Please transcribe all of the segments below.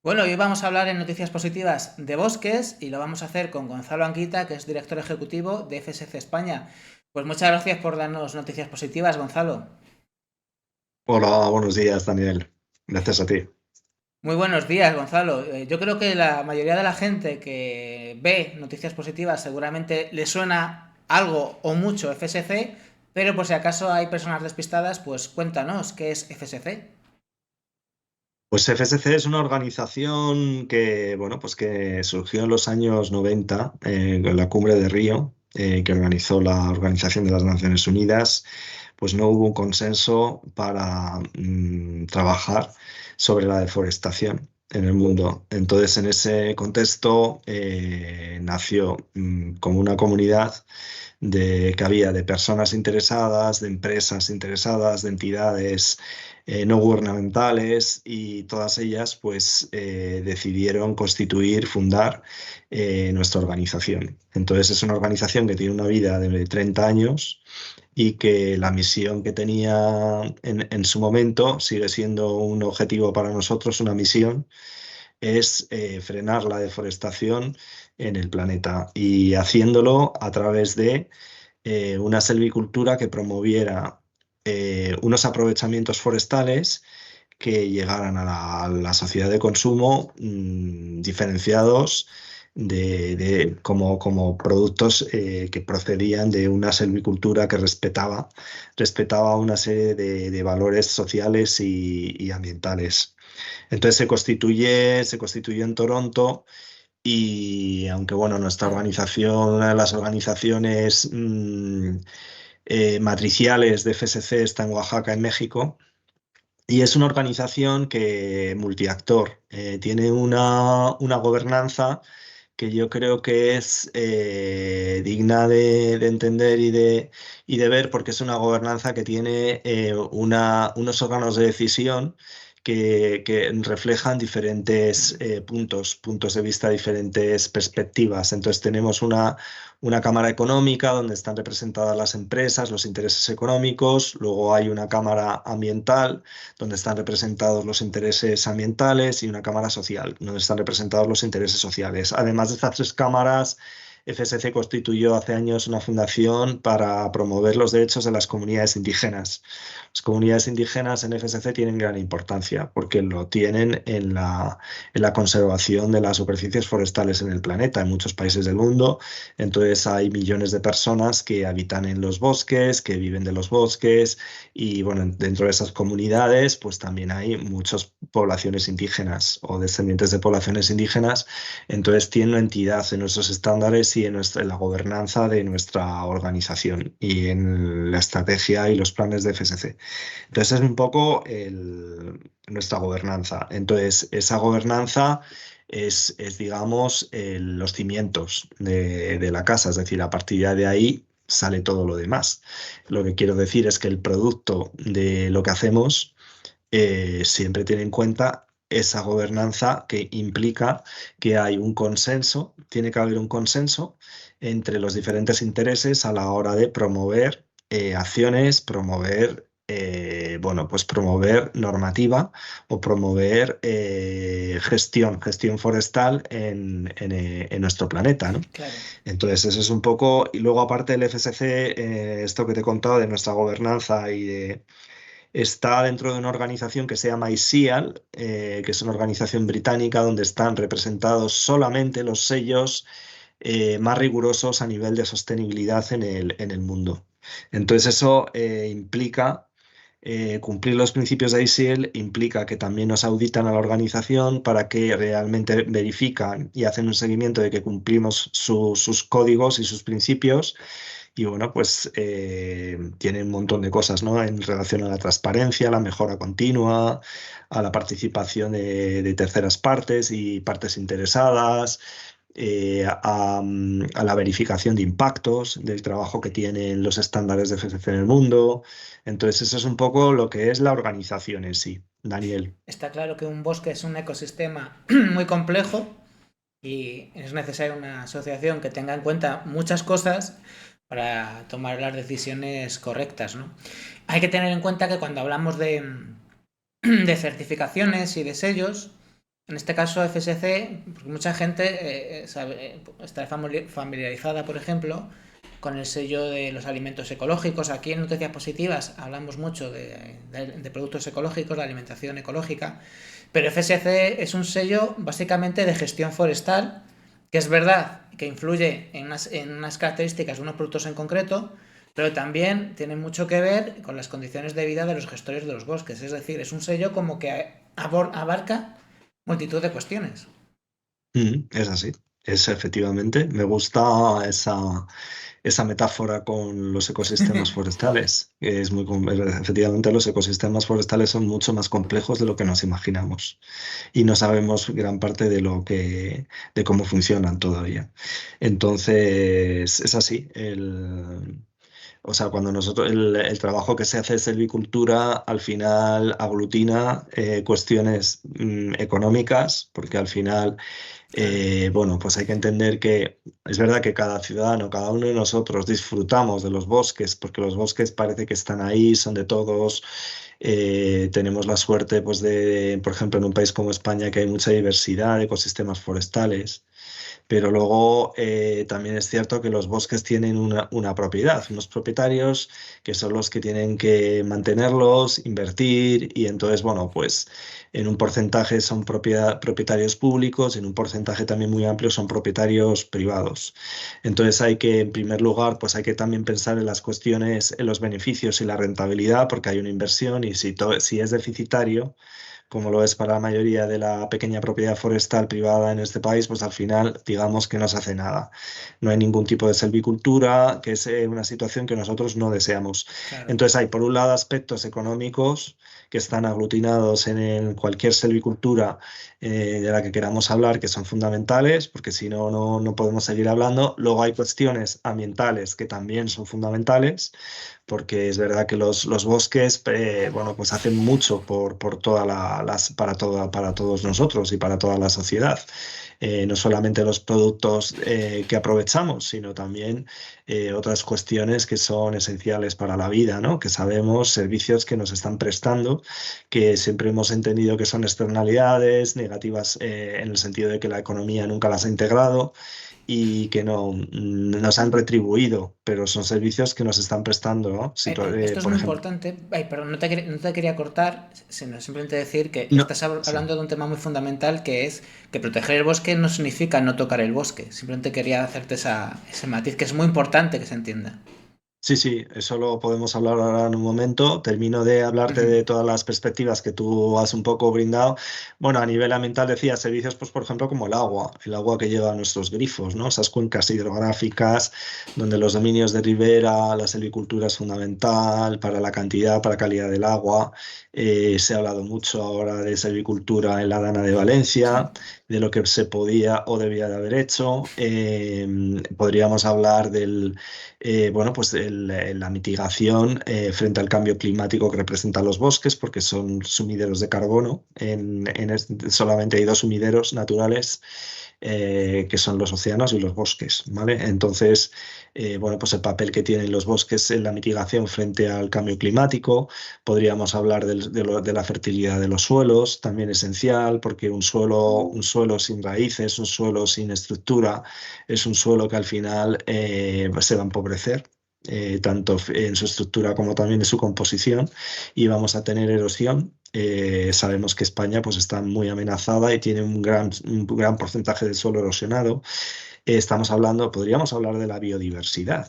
Bueno, hoy vamos a hablar en Noticias Positivas de bosques y lo vamos a hacer con Gonzalo Anguita, que es director ejecutivo de FSC España. Pues muchas gracias por darnos noticias positivas, Gonzalo. Hola, buenos días, Daniel. Gracias a ti. Muy buenos días, Gonzalo. Yo creo que la mayoría de la gente que ve noticias positivas seguramente le suena algo o mucho FSC, pero por si acaso hay personas despistadas, pues cuéntanos qué es FSC. Pues FSC es una organización que, bueno, pues que surgió en los años 90 con la Cumbre de Río, que organizó la Organización de las Naciones Unidas. Pues no hubo un consenso para trabajar sobre la deforestación en el mundo. Entonces, en ese contexto nació como una comunidad que había de personas interesadas, de empresas interesadas, de entidades no gubernamentales, y todas ellas pues decidieron constituir, fundar nuestra organización. Entonces es una organización que tiene una vida de 30 años y que la misión que tenía en su momento sigue siendo un objetivo para nosotros, una misión, es frenar la deforestación en el planeta, y haciéndolo a través de una selvicultura que promoviera unos aprovechamientos forestales que llegaran a la sociedad de consumo, diferenciados como productos que procedían de una selvicultura que respetaba una serie de valores sociales y ambientales. Entonces se constituyó en Toronto, y aunque bueno, nuestra organización, una de las organizaciones matriciales de FSC está en Oaxaca, en México, y es una organización que multiactor, tiene una gobernanza que yo creo que es digna de entender y de ver, porque es una gobernanza que tiene unos órganos de decisión que reflejan diferentes puntos de vista, diferentes perspectivas. Entonces tenemos una Cámara Económica donde están representadas las empresas, los intereses económicos. Luego hay una Cámara Ambiental donde están representados los intereses ambientales, y una cámara social, donde están representados los intereses sociales. Además de estas tres cámaras, FSC constituyó hace años una fundación para promover los derechos de las comunidades indígenas. Las comunidades indígenas en FSC tienen gran importancia porque lo tienen en la conservación de las superficies forestales en el planeta, en muchos países del mundo. Entonces hay millones de personas que habitan en los bosques, que viven de los bosques, y bueno, dentro de esas comunidades, pues también hay muchas poblaciones indígenas o descendientes de poblaciones indígenas. Entonces tiene una entidad en nuestros estándares y en la gobernanza de nuestra organización y en la estrategia y los planes de FSC. Entonces es un poco nuestra gobernanza. Entonces esa gobernanza digamos, los cimientos de la casa, es decir, a partir de ahí sale todo lo demás. Lo que quiero decir es que el producto de lo que hacemos siempre tiene en cuenta esa gobernanza, que implica que hay un consenso, tiene que haber un consenso entre los diferentes intereses a la hora de promover acciones, bueno, pues promover normativa o promover gestión forestal en nuestro planeta, ¿no? Claro. Entonces, eso es un poco. Y luego, aparte del FSC, esto que te he contado de nuestra gobernanza está dentro de una organización que se llama ICIAL, que es una organización británica donde están representados solamente los sellos más rigurosos a nivel de sostenibilidad en el mundo. Entonces, eso implica cumplir los principios de ICIL, implica que también nos auditan a la organización para que realmente verifican y hacen un seguimiento de que cumplimos sus códigos y sus principios. Y bueno, pues tiene un montón de cosas, ¿no? En relación a la transparencia, la mejora continua, a la participación de terceras partes y partes interesadas, a la verificación de impactos del trabajo que tienen los estándares de FCC en el mundo. Entonces, eso es un poco lo que es la organización en sí, Daniel. Está claro que un bosque es un ecosistema muy complejo y es necesaria una asociación que tenga en cuenta muchas cosas para tomar las decisiones correctas, ¿no? Hay que tener en cuenta que cuando hablamos de certificaciones y de sellos, En este caso, FSC, porque mucha gente está familiarizada, por ejemplo, con el sello de los alimentos ecológicos. Aquí en Noticias Positivas hablamos mucho de productos ecológicos, de alimentación ecológica, pero FSC es un sello básicamente de gestión forestal, que es verdad que influye en unas características de unos productos en concreto, pero también tiene mucho que ver con las condiciones de vida de los gestores de los bosques. Es decir, es un sello como que abarca multitud de cuestiones. Es así, es efectivamente. Me gusta esa metáfora con los ecosistemas forestales. Es efectivamente, los ecosistemas forestales son mucho más complejos de lo que nos imaginamos y no sabemos gran parte de cómo funcionan todavía. Entonces, es así. O sea, cuando el trabajo que se hace de silvicultura al final aglutina cuestiones económicas, porque al final Claro. bueno, pues hay que entender que es verdad que cada ciudadano, cada uno de nosotros disfrutamos de los bosques, porque los bosques parece que están ahí, son de todos. Tenemos la suerte, pues, por ejemplo, en un país como España, que hay mucha diversidad de ecosistemas forestales. Pero luego también es cierto que los bosques tienen una propiedad, unos propietarios que son los que tienen que mantenerlos, invertir y entonces, bueno, pues en un porcentaje son propietarios públicos, en un porcentaje también muy amplio son propietarios privados. Entonces hay que, en primer lugar, pues hay que también pensar en las cuestiones, en los beneficios y la rentabilidad, porque hay una inversión y si es deficitario, como lo es para la mayoría de la pequeña propiedad forestal privada en este país, pues al final digamos que no se hace nada. No hay ningún tipo de selvicultura, que es una situación que nosotros no deseamos. Claro. Entonces hay, por un lado, aspectos económicos que están aglutinados en cualquier selvicultura de la que queramos hablar, que son fundamentales, porque si no, no podemos seguir hablando. Luego hay cuestiones ambientales que también son fundamentales porque es verdad que los bosques, bueno, pues hacen mucho por para todos nosotros y para toda la sociedad. No solamente los productos que aprovechamos, sino también otras cuestiones que son esenciales para la vida, ¿no? Que sabemos, servicios que nos están prestando, que siempre hemos entendido que son externalidades negativas en el sentido de que la economía nunca las ha integrado y que no nos han retribuido, pero son servicios que nos están prestando, ¿no? Esto es Por muy ejemplo. importante. Ay, perdón, no te quería cortar, sino simplemente decir que No, estás sí. hablando de un tema muy fundamental que es que proteger el bosque no significa no tocar el bosque. Simplemente quería hacerte ese matiz que es muy importante que se entienda. Sí, sí, eso lo podemos hablar ahora en un momento. Termino de hablarte Ujú. de todas las perspectivas que tú has un poco brindado. Bueno, a nivel ambiental decía servicios, pues por ejemplo, como el agua que llega a nuestros grifos, ¿no? Esas cuencas hidrográficas donde los dominios de ribera, la silvicultura es fundamental para la cantidad, para la calidad del agua. Se ha hablado mucho ahora de silvicultura en la Dana de Sí. Valencia, de lo que se podía o debía de haber hecho. Podríamos hablar bueno, pues la mitigación frente al cambio climático que representan los bosques, porque son sumideros de carbono. Solamente hay dos sumideros naturales, que son los océanos y los bosques, ¿vale? Entonces, bueno, pues el papel que tienen los bosques en la mitigación frente al cambio climático. Podríamos hablar de la fertilidad de los suelos, también esencial, porque un suelo sin raíces, un suelo sin estructura, es un suelo que al final se va a empobrecer, tanto en su estructura como también en su composición, y vamos a tener erosión. Sabemos que España pues, está muy amenazada y tiene un gran porcentaje del suelo erosionado. Estamos hablando, podríamos hablar de la biodiversidad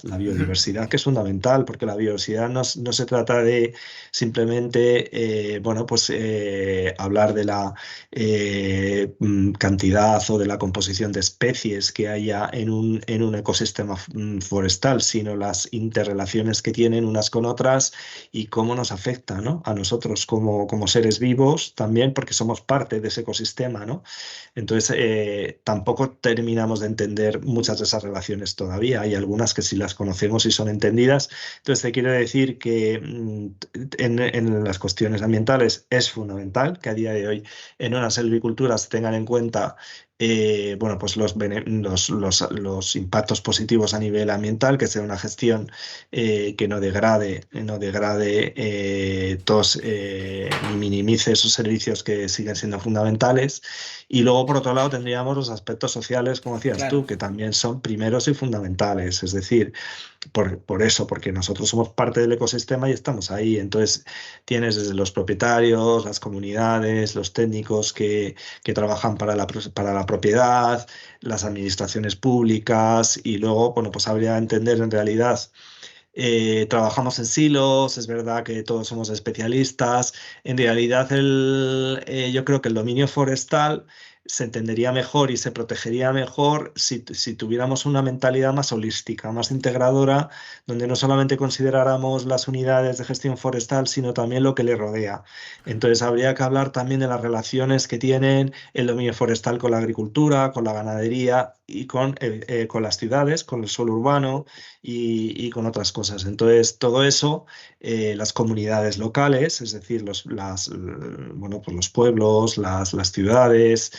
que es fundamental, porque la biodiversidad no se trata de simplemente, bueno, pues hablar de la cantidad o de la composición de especies que haya en un ecosistema forestal, sino las interrelaciones que tienen unas con otras y cómo nos afecta, ¿no? A nosotros como seres vivos también, porque somos parte de ese ecosistema, ¿no? Entonces, tampoco terminamos de entender muchas de esas relaciones todavía. Hay algunas que sí las conocemos y son entendidas. Entonces, te quiero decir que en las cuestiones ambientales es fundamental que a día de hoy en una silvicultura se tengan en cuenta bueno, pues los impactos positivos a nivel ambiental, que sea una gestión que no degrade todos ni minimice esos servicios que siguen siendo fundamentales. Y luego, por otro lado, tendríamos los aspectos sociales, como decías Claro, tú, que también son primeros y fundamentales. Es decir, por eso, porque nosotros somos parte del ecosistema y estamos ahí. Entonces, tienes desde los propietarios, las comunidades, los técnicos que trabajan para la propiedad, las administraciones públicas y luego, bueno, pues habría que entender en realidad trabajamos en silos, es verdad que todos somos especialistas. En realidad, yo creo que el dominio forestal se entendería mejor y se protegería mejor si tuviéramos una mentalidad más holística, más integradora, donde no solamente consideráramos las unidades de gestión forestal, sino también lo que le rodea. Entonces, habría que hablar también de las relaciones que tienen el dominio forestal con la agricultura, con la ganadería y con las ciudades, con el suelo urbano y con otras cosas. Entonces, todo eso, las comunidades locales, es decir, bueno, pues los pueblos, las ciudades,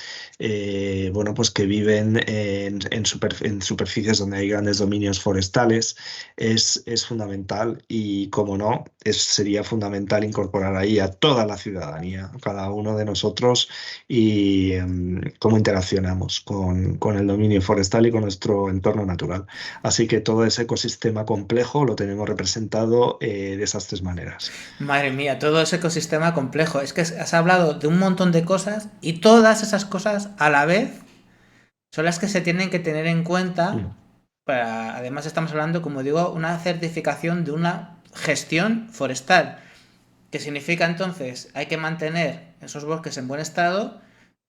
bueno, pues que viven en superficies donde hay grandes dominios forestales, es fundamental y, como no, sería fundamental incorporar ahí a toda la ciudadanía, a cada uno de nosotros y cómo interaccionamos con el dominio forestal y con nuestro entorno natural. Así que todo ese ecosistema complejo lo tenemos representado de esas tres maneras. madre mía, todo ese ecosistema complejo. Es que has hablado de un montón de cosas y todas esas cosas a la vez son las que se tienen que tener en cuenta. Mm. Además, estamos hablando, como digo, una certificación de una gestión forestal, que significa entonces hay que mantener esos bosques en buen estado,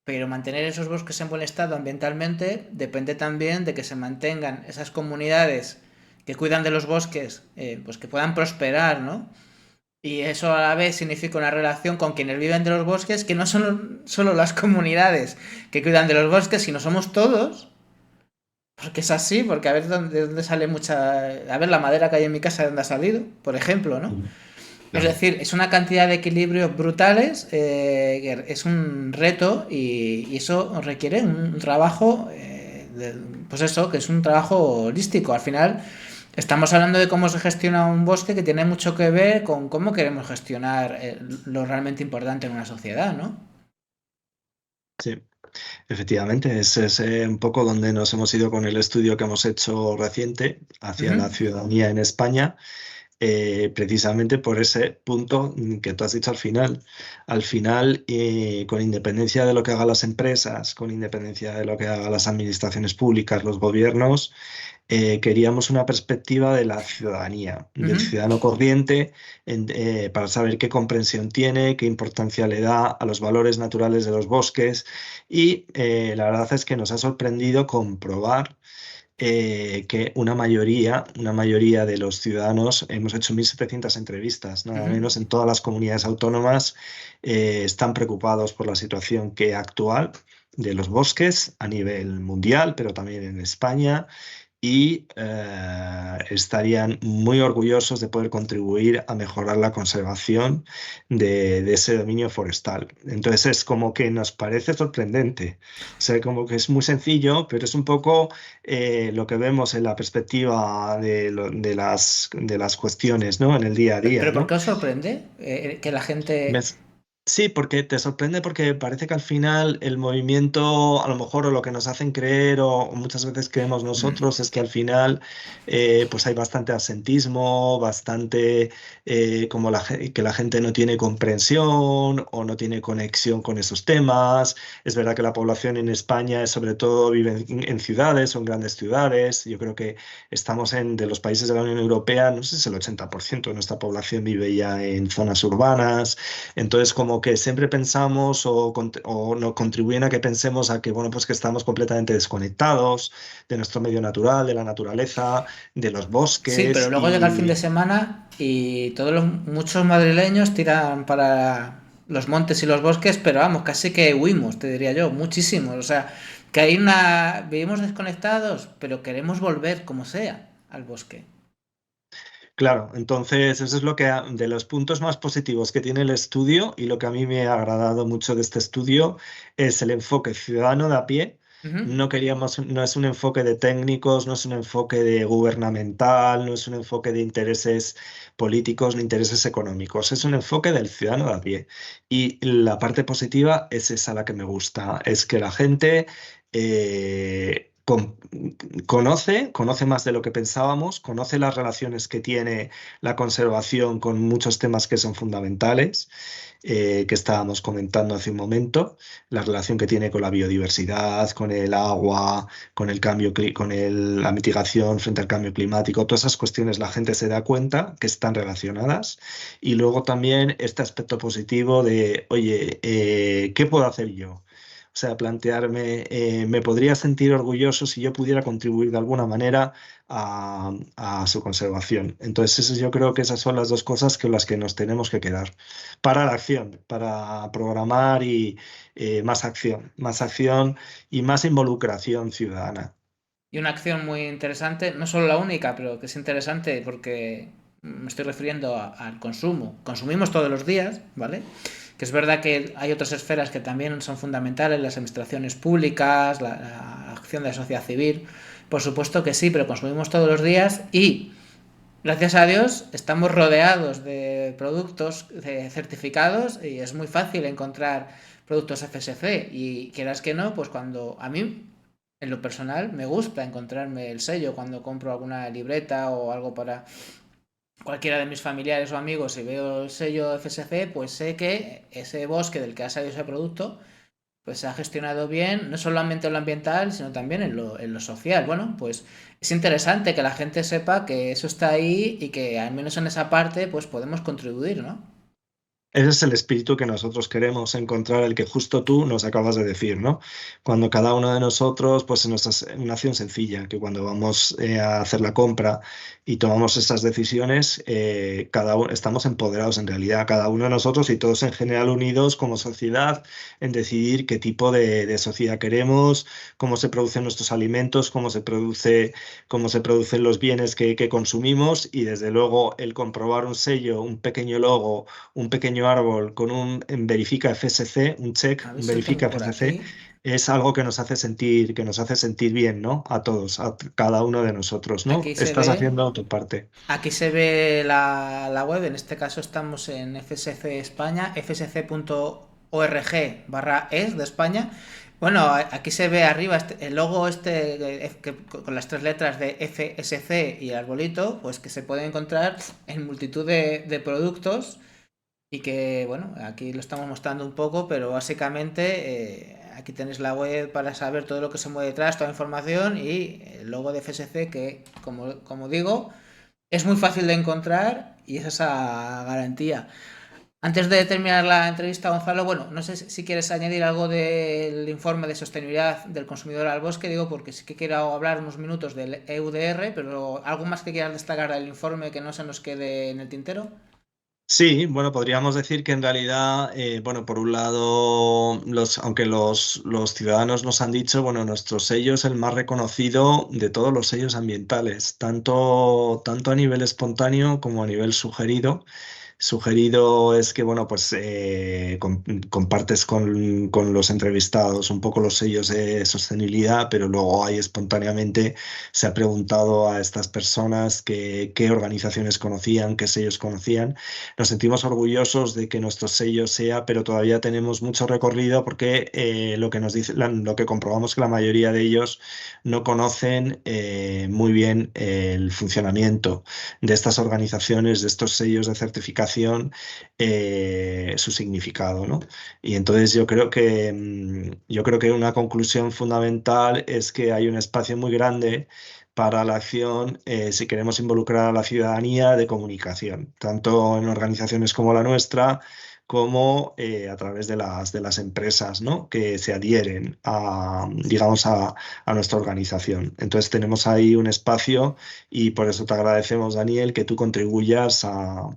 pero mantener esos bosques en buen estado ambientalmente depende también de que se mantengan esas comunidades que cuidan de los bosques, pues que puedan prosperar, ¿no? Y eso a la vez significa una relación con quienes viven de los bosques, que no son solo las comunidades que cuidan de los bosques, sino somos todos. Porque es así, porque a ver de dónde sale mucha. A ver la madera que hay en mi casa, de dónde ha salido, por ejemplo, ¿no? Mm. Es Claro. decir, es una cantidad de equilibrios brutales, es un reto y eso requiere un trabajo, pues eso, que es un trabajo holístico. Al final, estamos hablando de cómo se gestiona un bosque que tiene mucho que ver con cómo queremos gestionar lo realmente importante en una sociedad, ¿no? Sí, efectivamente, es un poco donde nos hemos ido con el estudio que hemos hecho reciente hacia Ujú, la ciudadanía en España, precisamente por ese punto que tú has dicho al final. Al final, con independencia de lo que hagan las empresas, con independencia de lo que hagan las administraciones públicas, los gobiernos, queríamos una perspectiva de la ciudadanía, del ujú. ciudadano corriente, para saber qué comprensión tiene, qué importancia le da a los valores naturales de los bosques. Y la verdad es que nos ha sorprendido comprobar que una mayoría de los ciudadanos, hemos hecho 1.700 entrevistas, nada Ujú. menos, en todas las comunidades autónomas, están preocupados por la situación actual de los bosques a nivel mundial, pero también en España, y estarían muy orgullosos de poder contribuir a mejorar la conservación de ese dominio forestal. Entonces es como que nos parece sorprendente, o sea, como que es muy sencillo, pero es un poco lo que vemos en la perspectiva de las cuestiones, ¿no? En el día a día, Pero ¿por ¿no? qué os sorprende que la gente... Me- Sí, porque te sorprende porque parece que al final el movimiento, a lo mejor, o lo que nos hacen creer, o muchas veces creemos nosotros, es que al final pues hay bastante absentismo, bastante como que la gente no tiene comprensión o no tiene conexión con esos temas. Es verdad que la población en España sobre todo vive en ciudades, son grandes ciudades. Yo creo que estamos de los países de la Unión Europea, no sé si es el 80% de nuestra población vive ya en zonas urbanas. Entonces, como que siempre pensamos o nos contribuyen a que pensemos a que, bueno, pues que estamos completamente desconectados de nuestro medio natural, de la naturaleza, de los Sí, pero bosques luego llega el fin de y, semana y muchos madrileños tiran para los montes y los bosques, pero vamos, casi que huimos, te diría yo, muchísimos. O sea, que hay una... Vivimos desconectados, pero queremos volver como sea al bosque. claro, entonces eso es lo que de los puntos más positivos que tiene el estudio y lo que a mí me ha agradado mucho de este estudio es el enfoque ciudadano de a pie, Ujú. No queríamos, no es un enfoque de técnicos, no es un enfoque de gubernamental, no es un enfoque de intereses políticos ni intereses económicos, es un enfoque del ciudadano de a pie. Y la parte positiva es esa la que me gusta, es que la gente conoce más de lo que pensábamos, conoce las relaciones que tiene la conservación con muchos temas que son fundamentales, que estábamos comentando hace un momento, la relación que tiene con la biodiversidad, con el agua, con el cambio, la mitigación frente al cambio climático, todas esas cuestiones la gente se da cuenta que están relacionadas. Y luego también este aspecto positivo de, oye, ¿qué puedo hacer yo? O sea, plantearme, me podría sentir orgulloso si yo pudiera contribuir de alguna manera a su conservación. Entonces, yo creo que esas son las dos cosas con las que nos tenemos que quedar para la acción, para programar y más acción y más involucración ciudadana. Y una acción muy interesante, no solo la única, pero que es interesante porque me estoy refiriendo al consumo. Consumimos todos los días, ¿vale? Que es verdad que hay otras esferas que también son fundamentales, las administraciones públicas, la acción de la sociedad civil, por supuesto que sí, pero consumimos todos los días y gracias a Dios estamos rodeados de productos certificados y es muy fácil encontrar productos FSC y quieras que no, pues cuando a mí en lo personal me gusta encontrarme el sello cuando compro alguna libreta o algo para cualquiera de mis familiares o amigos y veo el sello FSC, pues sé que ese bosque del que ha salido ese producto pues se ha gestionado bien, no solamente en lo ambiental, sino también en lo social. Bueno, pues es interesante que la gente sepa que eso está ahí y que al menos en esa parte pues podemos contribuir, ¿no? Ese es el espíritu que nosotros queremos encontrar, el que justo tú nos acabas de decir, ¿no? Cuando cada uno de nosotros, pues en una acción sencilla, que cuando vamos a hacer la compra y tomamos estas decisiones, cada uno, estamos empoderados en realidad, cada uno de nosotros y todos en general unidos como sociedad en decidir qué tipo de sociedad queremos, cómo se producen nuestros alimentos, cómo se producen los bienes que consumimos y desde luego el comprobar un sello, un pequeño logo, un pequeño árbol con un en verifica FSC, un check, A ver un si lo tengo verifica por FSC, aquí. es algo que nos hace sentir bien, ¿no? A todos, a cada uno de nosotros, ¿no? Aquí se Estás ve, haciendo tu parte. aquí se ve la web, en este caso estamos en FSC España, fsc.org/es de España. Bueno, aquí se ve arriba el logo con las tres letras de FSC y el arbolito, pues que se puede encontrar en multitud de productos y que, bueno, aquí lo estamos mostrando un poco, pero básicamente aquí tenéis la web para saber todo lo que se mueve detrás, toda la información y el logo de FSC que, como digo, es muy fácil de encontrar y es esa garantía. Antes de terminar la entrevista, Gonzalo, bueno, no sé si quieres añadir algo del informe de sostenibilidad del consumidor al bosque, digo, porque sí que quiero hablar unos minutos del EUDR, pero algo más que quieras destacar del informe que no se nos quede en el tintero. Sí, bueno, podríamos decir que en realidad, bueno, por un lado, aunque los ciudadanos nos han dicho, bueno, nuestro sello es el más reconocido de todos los sellos ambientales, tanto a nivel espontáneo como a nivel sugerido. Sugerido es que, bueno, pues compartes con los entrevistados un poco los sellos de sostenibilidad, pero luego ahí espontáneamente se ha preguntado a estas personas qué organizaciones conocían, qué sellos conocían. Nos sentimos orgullosos de que nuestro sello sea, pero todavía tenemos mucho recorrido porque lo que nos dice, lo que comprobamos es que la mayoría de ellos no conocen muy bien el funcionamiento de estas organizaciones, de estos sellos de certificación, su significado, ¿no? Y entonces yo creo que una conclusión fundamental es que hay un espacio muy grande para la acción, si queremos involucrar a la ciudadanía de comunicación, tanto en organizaciones como la nuestra, como a través de las empresas, ¿no? Que se adhieren digamos, a nuestra organización. Entonces tenemos ahí un espacio y por eso te agradecemos, Daniel, que tú contribuyas a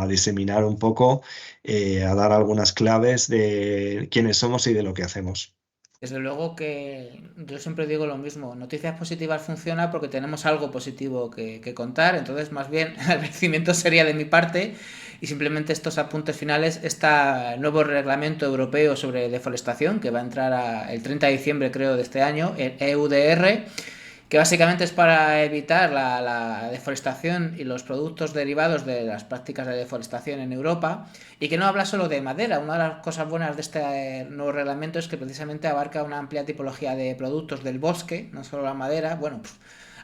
diseminar un poco, a dar algunas claves de quiénes somos y de lo que hacemos. Desde luego que yo siempre digo lo mismo, noticias positivas funciona porque tenemos algo positivo que contar, entonces más bien el agradecimiento sería de mi parte y simplemente estos apuntes finales, este nuevo reglamento europeo sobre deforestación que va a entrar el 30 de diciembre creo de este año, el EUDR, que básicamente es para evitar la deforestación y los productos derivados de las prácticas de deforestación en Europa, y que no habla solo de madera. Una de las cosas buenas de este nuevo reglamento es que precisamente abarca una amplia tipología de productos del bosque, no solo la madera, bueno,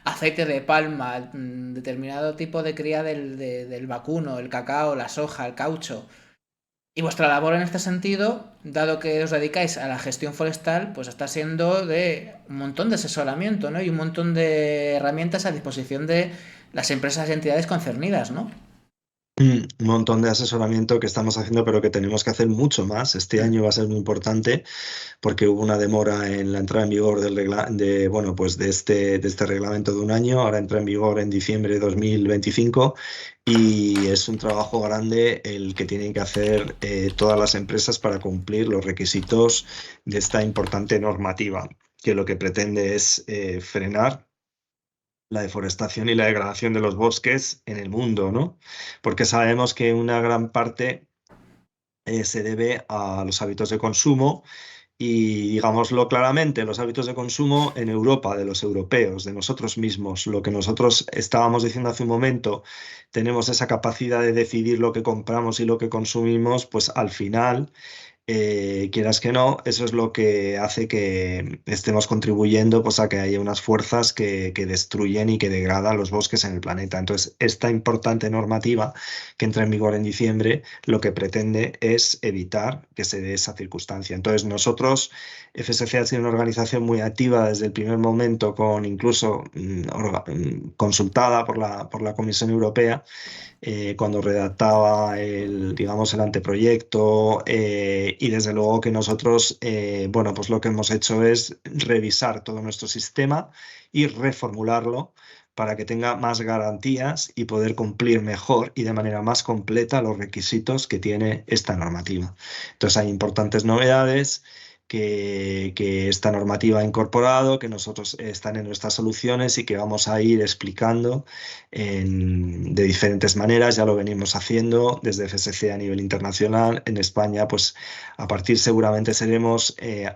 aceite de palma, determinado tipo de cría del vacuno, el cacao, la soja, el caucho. Y vuestra labor en este sentido, dado que os dedicáis a la gestión forestal, pues está siendo de un montón de asesoramiento, ¿no? Y un montón de herramientas a disposición de las empresas y entidades concernidas, ¿no? Un montón de asesoramiento que estamos haciendo, pero que tenemos que hacer mucho más. Este año va a ser muy importante porque hubo una demora en la entrada en vigor bueno, pues de este reglamento de un año. Ahora entra en vigor en diciembre de 2025 y es un trabajo grande el que tienen que hacer todas las empresas para cumplir los requisitos de esta importante normativa, que lo que pretende es frenar la deforestación y la degradación de los bosques en el mundo, ¿no? Porque sabemos que una gran parte se debe a los hábitos de consumo y, digámoslo claramente, los hábitos de consumo en Europa, de los europeos, de nosotros mismos. Lo que nosotros estábamos diciendo hace un momento, tenemos esa capacidad de decidir lo que compramos y lo que consumimos, pues al final quieras que no, eso es lo que hace que estemos contribuyendo pues, a que haya unas fuerzas que destruyen y que degradan los bosques en el planeta. Entonces, esta importante normativa que entra en vigor en diciembre, lo que pretende es evitar que se dé esa circunstancia. Entonces, nosotros, FSC ha sido una organización muy activa desde el primer momento, con incluso consultada por la Comisión Europea cuando redactaba digamos, el anteproyecto y desde luego que nosotros, bueno, pues lo que hemos hecho es revisar todo nuestro sistema y reformularlo para que tenga más garantías y poder cumplir mejor y de manera más completa los requisitos que tiene esta normativa. Entonces hay importantes novedades que esta normativa ha incorporado, que nosotros están en nuestras soluciones y que vamos a ir explicando de diferentes maneras. Ya lo venimos haciendo desde FSC a nivel internacional. En España, pues a partir seguramente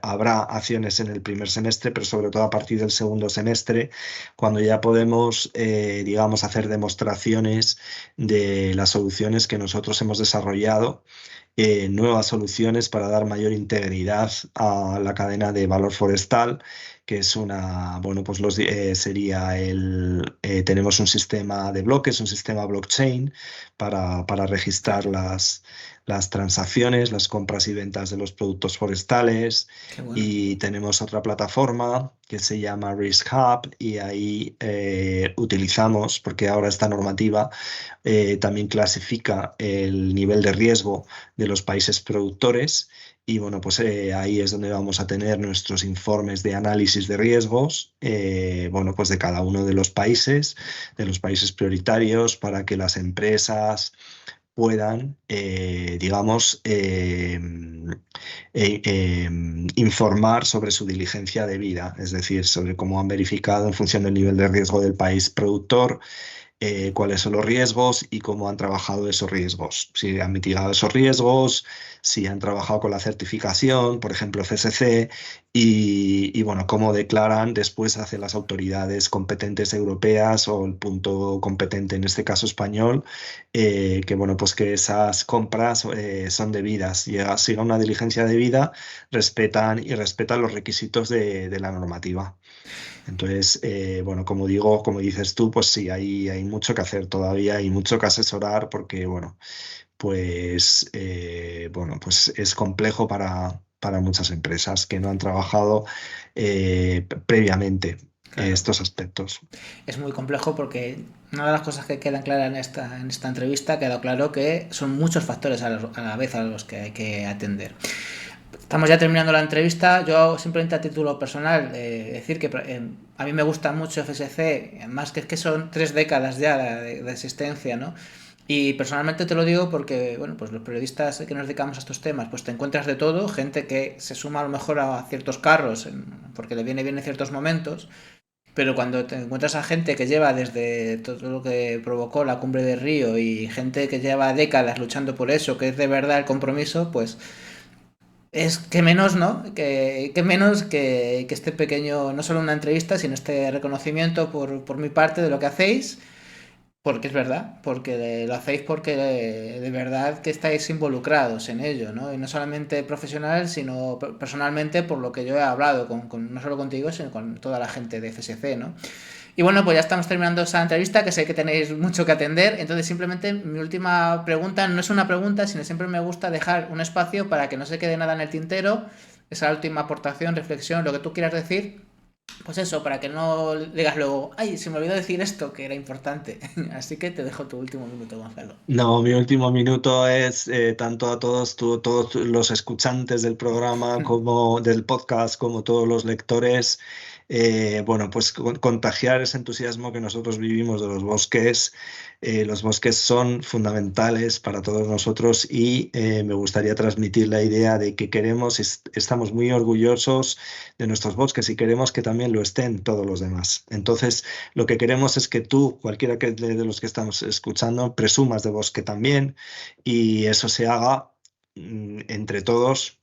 habrá acciones en el primer semestre, pero sobre todo a partir del segundo semestre, cuando ya podemos, digamos, hacer demostraciones de las soluciones que nosotros hemos desarrollado, nuevas soluciones para dar mayor integridad a la cadena de valor forestal, que es bueno, pues sería tenemos un sistema de bloques, un sistema blockchain para registrar las transacciones, las compras y ventas de los productos forestales. Qué bueno. Y tenemos otra plataforma que se llama Risk Hub y ahí utilizamos, porque ahora esta normativa también clasifica el nivel de riesgo de los países productores y bueno, pues ahí es donde vamos a tener nuestros informes de análisis de riesgos, bueno, pues de cada uno de los países prioritarios, para que las empresas puedan, digamos, informar sobre su diligencia debida, es decir, sobre cómo han verificado en función del nivel de riesgo del país productor cuáles son los riesgos y cómo han trabajado esos riesgos. Si han mitigado esos riesgos, si han trabajado con la certificación, por ejemplo, FSC, y bueno, cómo declaran después hacia las autoridades competentes europeas o el punto competente, en este caso español, que bueno, pues que esas compras son debidas. Siga una diligencia debida, respetan los requisitos de la normativa. Entonces, bueno, como digo, como dices tú, pues sí, hay mucho que hacer todavía, hay mucho que asesorar porque, bueno, pues es complejo para muchas empresas que no han trabajado previamente Claro. estos aspectos. Es muy complejo porque una de las cosas que quedan claras en esta entrevista, ha quedado claro que son muchos factores a la vez a los que hay que atender. Estamos ya terminando la entrevista. Yo simplemente a título personal decir que a mí me gusta mucho FSC, más que es que son 3 décadas ya de existencia, ¿no? Y personalmente te lo digo porque, bueno, pues los periodistas que nos dedicamos a estos temas, pues te encuentras de todo, gente que se suma a lo mejor a ciertos carros porque le viene bien en ciertos momentos, pero cuando te encuentras a gente que lleva desde todo lo que provocó la cumbre de Río y gente que lleva décadas luchando por eso, que es de verdad el compromiso, pues es que menos, ¿no? Que menos que este pequeño, no solo una entrevista, sino este reconocimiento por mi parte de lo que hacéis, porque es verdad, porque lo hacéis porque de verdad que estáis involucrados en ello, ¿no? Y no solamente profesional, sino personalmente por lo que yo he hablado, no solo contigo, sino con toda la gente de FSC, ¿no? Y bueno, pues ya estamos terminando esa entrevista, que sé que tenéis mucho que atender. Entonces, simplemente mi última pregunta no es una pregunta, sino siempre me gusta dejar un espacio para que no se quede nada en el tintero. Esa última aportación, reflexión, lo que tú quieras decir. Pues eso, para que no digas luego, ay, se me olvidó decir esto que era importante. Así que te dejo tu último minuto, Gonzalo. No, mi último minuto es tanto a todos, todos los escuchantes del programa como del podcast, como todos los lectores, bueno, pues contagiar ese entusiasmo que nosotros vivimos de los bosques. Los bosques son fundamentales para todos nosotros y me gustaría transmitir la idea de que queremos, estamos muy orgullosos de nuestros bosques y queremos que también lo estén todos los demás. Entonces, lo que queremos es que tú, cualquiera de los que estamos escuchando, presumas de bosque también y eso se haga entre todos,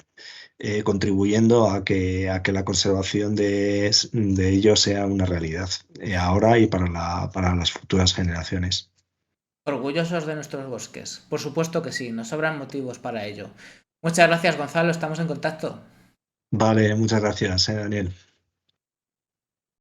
contribuyendo a que la conservación de ellos sea una realidad, ahora y para para las futuras generaciones. Orgullosos de nuestros bosques. Por supuesto que sí, nos sobran motivos para ello. Muchas gracias, Gonzalo, estamos en contacto. Vale, muchas gracias, Daniel.